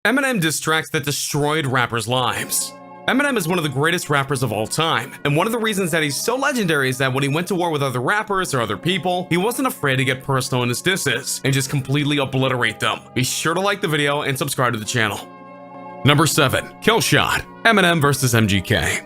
Eminem diss tracks that destroyed rappers' lives. Eminem is one of the greatest rappers of all time, and one of the reasons that he's so legendary is that when he went to war with other rappers or other people, he wasn't afraid to get personal in his disses and just completely obliterate them. Be sure to like the video and subscribe to the channel. Number 7. Kill Shot, Eminem vs MGK.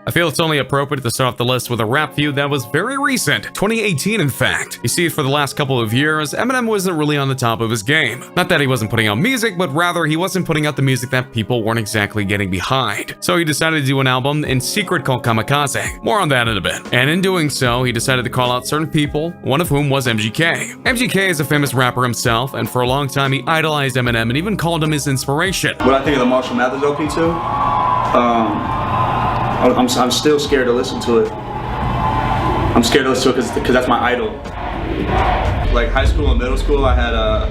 I feel it's only appropriate to start off the list with a rap feud that was very recent, 2018 in fact. You see, for the last couple of years, Eminem wasn't really on the top of his game. Not that he wasn't putting out music, but rather he wasn't putting out the music that people weren't exactly getting behind. So he decided to do an album in secret called Kamikaze. More on that in a bit. And in doing so, he decided to call out certain people, one of whom was MGK. MGK is a famous rapper himself, and for a long time he idolized Eminem and even called him his inspiration. What I think of the Marshall Mathers LP too? I'm still scared to listen to it. I'm scared to listen to it because that's my idol. Like high school and middle school, I had a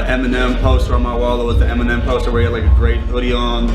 Eminem poster on my wall. It was the Eminem poster where he had like a gray hoodie on,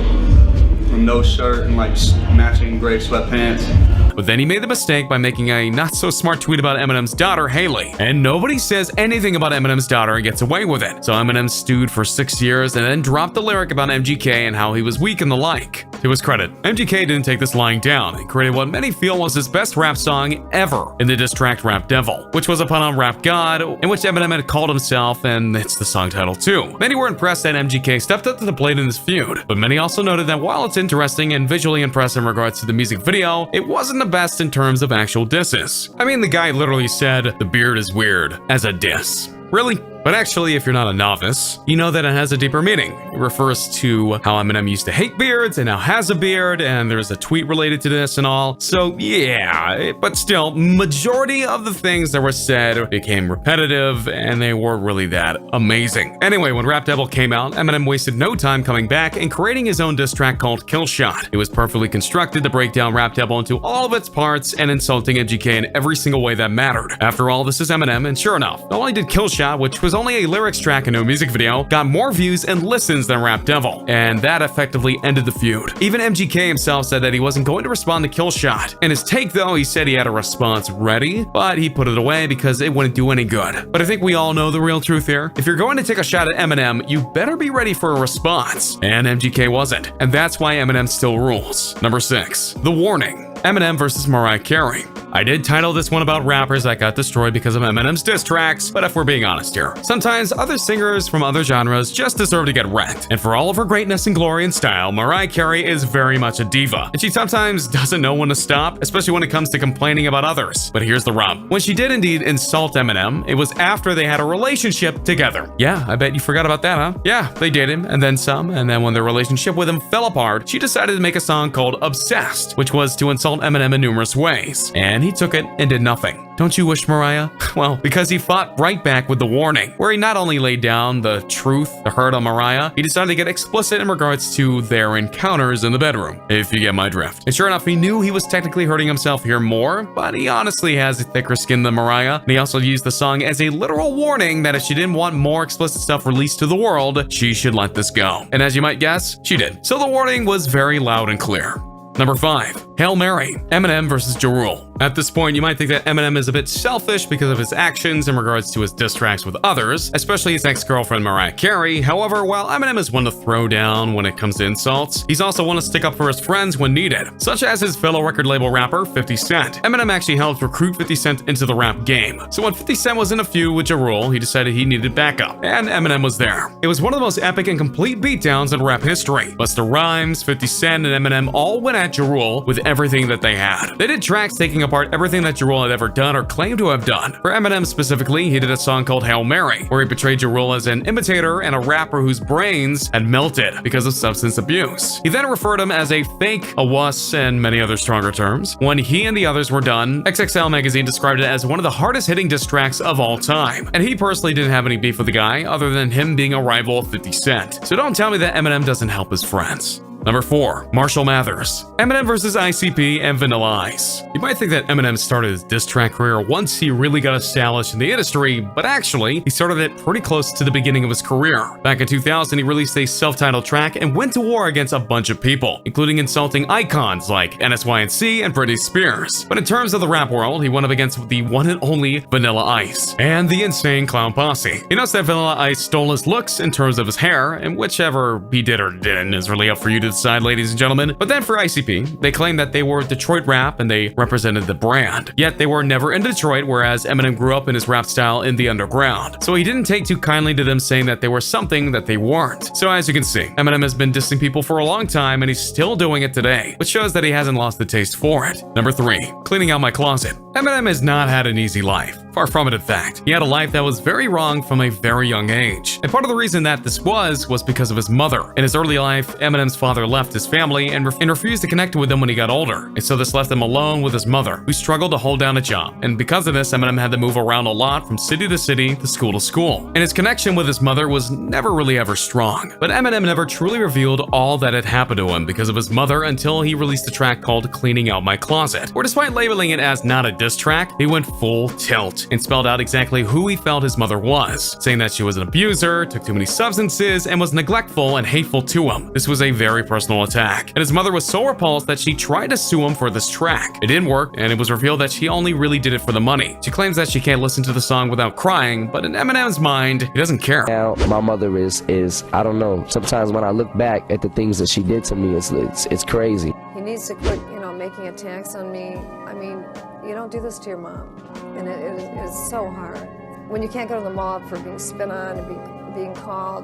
no shirt, and like matching gray sweatpants. But then he made the mistake by making a not-so-smart tweet about Eminem's daughter, Haley. And nobody says anything about Eminem's daughter and gets away with it. So Eminem stewed for 6 years and then dropped the lyric about MGK and how he was weak and the like. To his credit, MGK didn't take this lying down and created what many feel was his best rap song ever in the diss track Rap Devil, which was a pun on Rap God, in which Eminem had called himself, and it's the song title too. Many were impressed that MGK stepped up to the plate in this feud, but many also noted that while it's interesting and visually impressive in regards to the music video, it wasn't the best in terms of actual disses. I mean, the guy literally said, "The beard is weird," as a diss. Really? But actually, if you're not a novice, you know that it has a deeper meaning. It refers to how Eminem used to hate beards and now has a beard, and there's a tweet related to this and all. So yeah, but still, majority of the things that were said became repetitive, and they weren't really that amazing. Anyway, when Rap Devil came out, Eminem wasted no time coming back and creating his own diss track called Kill Shot. It was perfectly constructed to break down Rap Devil into all of its parts and insulting MGK in every single way that mattered. After all, this is Eminem, and sure enough, not only did Kill Shot, which was only a lyrics track and no music video, got more views and listens than Rap Devil, and that effectively ended the feud. Even MGK himself said that he wasn't going to respond to Kill Shot. In his take though, he said he had a response ready, but he put it away because it wouldn't do any good. But I think we all know the real truth here. If you're going to take a shot at Eminem, you better be ready for a response. And MGK wasn't, and that's why Eminem still rules. Number 6. The Warning, Eminem vs Mariah Carey. I did title this one about rappers that got destroyed because of Eminem's diss tracks, but if we're being honest here, sometimes other singers from other genres just deserve to get wrecked. And for all of her greatness and glory and style, Mariah Carey is very much a diva, and she sometimes doesn't know when to stop, especially when it comes to complaining about others. But here's the rub. When she did indeed insult Eminem, it was after they had a relationship together. Yeah, I bet you forgot about that, huh? Yeah, they dated and then some, and then when their relationship with him fell apart, she decided to make a song called Obsessed, which was to insult Eminem in numerous ways. And he took it and did nothing. Don't you wish, Mariah? Well, because he fought right back with The Warning, where he not only laid down the truth, the hurt on Mariah, he decided to get explicit in regards to their encounters in the bedroom, if you get my drift. And sure enough, he knew he was technically hurting himself here more, but he honestly has a thicker skin than Mariah, and he also used the song as a literal warning that if she didn't want more explicit stuff released to the world, she should let this go. And as you might guess, she did. So the warning was very loud and clear. Number 5. Hail Mary, Eminem vs Ja Rule. At this point, you might think that Eminem is a bit selfish because of his actions in regards to his diss tracks with others, especially his ex-girlfriend Mariah Carey. However, while Eminem is one to throw down when it comes to insults, he's also one to stick up for his friends when needed, such as his fellow record label rapper 50 Cent. Eminem actually helped recruit 50 Cent into the rap game. So when 50 Cent was in a feud with Ja Rule, he decided he needed backup, and Eminem was there. It was one of the most epic and complete beatdowns in rap history. Busta Rhymes, 50 Cent, and Eminem all went at Ja Rule with everything that they had. They did tracks taking apart everything that Ja Rule had ever done or claimed to have done. For Eminem specifically, he did a song called Hail Mary, where he portrayed Ja Rule as an imitator and a rapper whose brains had melted because of substance abuse. He then referred him as a fake, a wuss, and many other stronger terms. When he and the others were done, XXL magazine described it as one of the hardest hitting diss tracks of all time. And he personally didn't have any beef with the guy other than him being a rival of 50 Cent. So don't tell me that Eminem doesn't help his friends. Number 4. Marshall Mathers. Eminem vs. ICP and Vanilla Ice. You might think that Eminem started his diss track career once he really got established in the industry, but actually, he started it pretty close to the beginning of his career. Back in 2000, he released a self-titled track and went to war against a bunch of people, including insulting icons like NSYNC and Britney Spears. But in terms of the rap world, he went up against the one and only Vanilla Ice and the Insane Clown Posse. He noticed that Vanilla Ice stole his looks in terms of his hair, and whichever he did or didn't is really up for you to decide, ladies and gentlemen. But then for ICP, they claimed that they were Detroit rap and they represented the brand. Yet they were never in Detroit, whereas Eminem grew up in his rap style in the underground. So he didn't take too kindly to them saying that they were something that they weren't. So as you can see, Eminem has been dissing people for a long time and he's still doing it today, which shows that he hasn't lost the taste for it. Number 3. Cleaning out my closet. Eminem has not had an easy life. Far from it, in fact. He had a life that was very wrong from a very young age. And part of the reason that this was because of his mother. In his early life, Eminem's father left his family and refused to connect with him when he got older. And so this left him alone with his mother, who struggled to hold down a job. And because of this, Eminem had to move around a lot from city to city, to school. And his connection with his mother was never really ever strong. But Eminem never truly revealed all that had happened to him because of his mother until he released a track called Cleaning Out My Closet, where despite labeling it as not a diss track, he went full tilt and spelled out exactly who he felt his mother was, saying that she was an abuser, took too many substances, and was neglectful and hateful to him. This was a very personal attack, and his mother was so repulsed that she tried to sue him for this track. It didn't work, and it was revealed that she only really did it for the money. She claims that she can't listen to the song without crying, but in Eminem's mind, he doesn't care. Now, my mother is I don't know, sometimes when I look back at the things that she did to me, it's crazy. He needs to quit, making attacks on me. I mean, you don't do this to your mom, and it is so hard. When you can't go to the mall for being spit on and being called,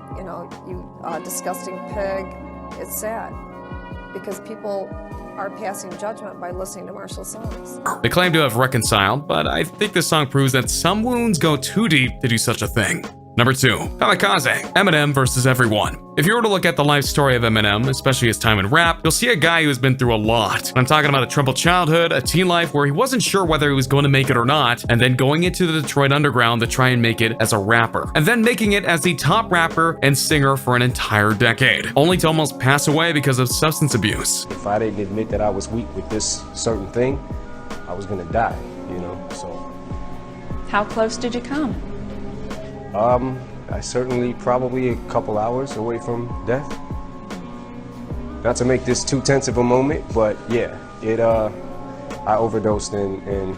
you disgusting pig, it's sad because people are passing judgment by listening to Marshall's songs. They claim to have reconciled, but I think this song proves that some wounds go too deep to do such a thing. Number 2. Kamikaze. Eminem versus everyone. If you were to look at the life story of Eminem, especially his time in rap, you'll see a guy who's been through a lot. I'm talking about a troubled childhood, a teen life where he wasn't sure whether he was going to make it or not, and then going into the Detroit underground to try and make it as a rapper, and then making it as the top rapper and singer for an entire decade, only to almost pass away because of substance abuse. If I didn't admit that I was weak with this certain thing, I was gonna die, so. How close did you come? I certainly probably a couple hours away from death. Not to make this too tense of a moment, but yeah, I overdosed and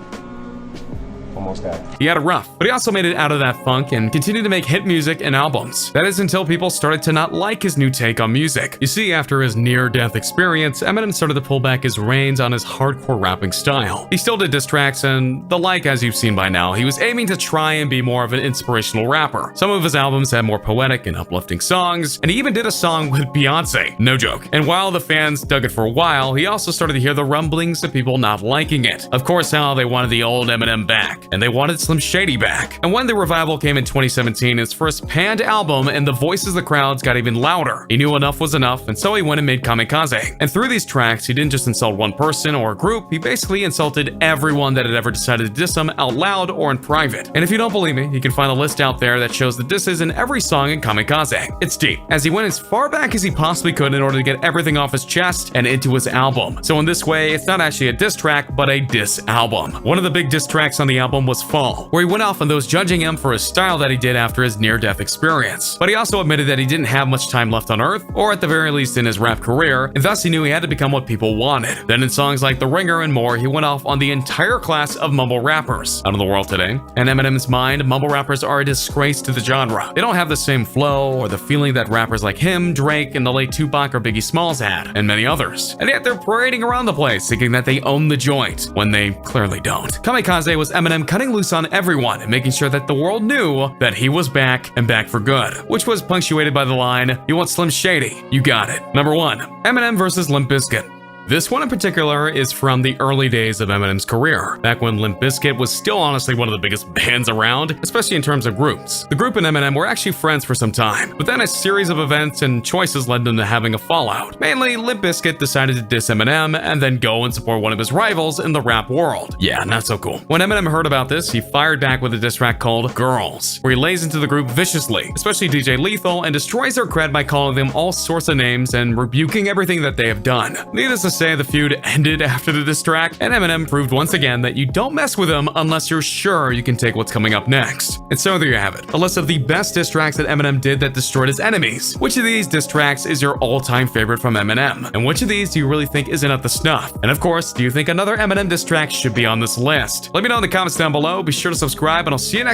almost died. He had it rough, but he also made it out of that funk and continued to make hit music and albums. That is until people started to not like his new take on music. You see, after his near-death experience, Eminem started to pull back his reins on his hardcore rapping style. He still did diss tracks and the like, as you've seen by now. He was aiming to try and be more of an inspirational rapper. Some of his albums had more poetic and uplifting songs, and he even did a song with Beyonce. No joke. And while the fans dug it for a while, he also started to hear the rumblings of people not liking it. Of course, how they wanted the old Eminem back, and they wanted Slim Shady back. And when the revival came in 2017, his first panned album, and the voices of the crowds got even louder. He knew enough was enough, and so he went and made Kamikaze. And through these tracks, he didn't just insult one person or a group, he basically insulted everyone that had ever decided to diss him out loud or in private. And if you don't believe me, you can find a list out there that shows the disses in every song in Kamikaze. It's deep, as he went as far back as he possibly could in order to get everything off his chest and into his album. So in this way, it's not actually a diss track, but a diss album. One of the big diss tracks on the album was Fall, where he went off on those judging him for his style that he did after his near-death experience. But he also admitted that he didn't have much time left on Earth, or at the very least in his rap career, and thus he knew he had to become what people wanted. Then in songs like The Ringer and more, he went off on the entire class of mumble rappers out in the world today. In Eminem's mind, mumble rappers are a disgrace to the genre. They don't have the same flow or the feeling that rappers like him, Drake, and the late Tupac or Biggie Smalls had, and many others. And yet they're parading around the place thinking that they own the joint, when they clearly don't. Kamikaze was Eminem cutting loose on everyone and making sure that the world knew that he was back and back for good, which was punctuated by the line, "You want Slim Shady? You got it." Number 1. Eminem versus Limp Bizkit. This one in particular is from the early days of Eminem's career, back when Limp Bizkit was still honestly one of the biggest bands around, especially in terms of groups. The group and Eminem were actually friends for some time, but then a series of events and choices led them to having a fallout. Mainly, Limp Bizkit decided to diss Eminem and then go and support one of his rivals in the rap world. Yeah, not so cool. When Eminem heard about this, he fired back with a diss track called Girls, where he lays into the group viciously, especially DJ Lethal, and destroys their cred by calling them all sorts of names and rebuking everything that they have done. Needless to say, the feud ended after the diss track, and Eminem proved once again that you don't mess with him unless you're sure you can take what's coming up next. And so there you have it, a list of the best diss tracks that Eminem did that destroyed his enemies. Which of these diss tracks is your all-time favorite from Eminem? And which of these do you really think isn't up to snuff? And of course, do you think another Eminem diss track should be on this list? Let me know in the comments down below. Be sure to subscribe, and I'll see you next time.